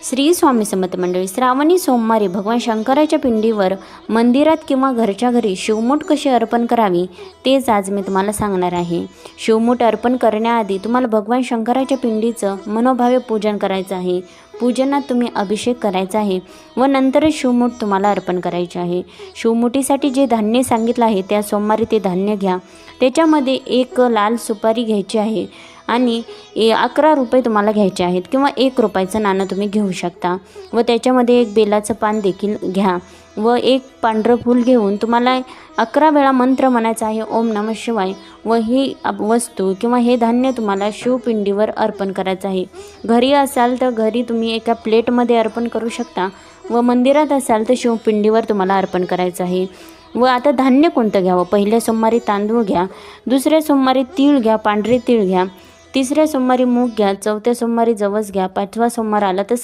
श्री स्वामी समर्थ मंडळी, श्रावणी सोमवारी भगवान शंकराच्या पिंडीवर मंदिरात किंवा घरच्या घरी शिवमूठ कशी अर्पण करावी तेच आज मी तुम्हाला सांगणार आहे. शिवमूठ अर्पण करण्याआधी तुम्हाला भगवान शंकराच्या पिंडीचं मनोभावे पूजन करायचं आहे. पूजनात तुम्ही अभिषेक करायचा आहे व नंतरच शिवमूठ तुम्हाला अर्पण करायचे आहे. शिवमुठीसाठी जे धान्य सांगितलं आहे त्या सोमवारी ते धान्य घ्या. त्याच्यामध्ये एक लाल सुपारी घ्यायची आहे आणि 11 रुपये तुम्हाला घ्यायचे आहेत किंवा 1 रुपयाचं नाणं तुम्ही घेऊ शकता व त्याच्यामध्ये एक बेलाचं पान देखील घ्या व एक पांढरं फूल घेऊन तुम्हाला 11 वेळा मंत्र म्हणायचा आहे, ओम नमः शिवाय. व ही वस्तू किंवा हे धान्य तुम्हाला शिवपिंडीवर अर्पण करायचं आहे. घरी असाल तर घरी तुम्ही एका प्लेटमध्ये अर्पण करू शकता व मंदिरात असाल तर शिवपिंडीवर तुम्हाला अर्पण करायचं आहे. व आता धान्य कोणतं घ्यावं? पहिल्या सोमवारी तांदूळ घ्या, दुसऱ्या सोमवारी तीळ घ्या, पांढरे तीळ घ्या, तिसऱ्या सोमवारी मूग घ्या, चौथ्या सोमवारी जवस घ्या, 5वा सोमवार आला तर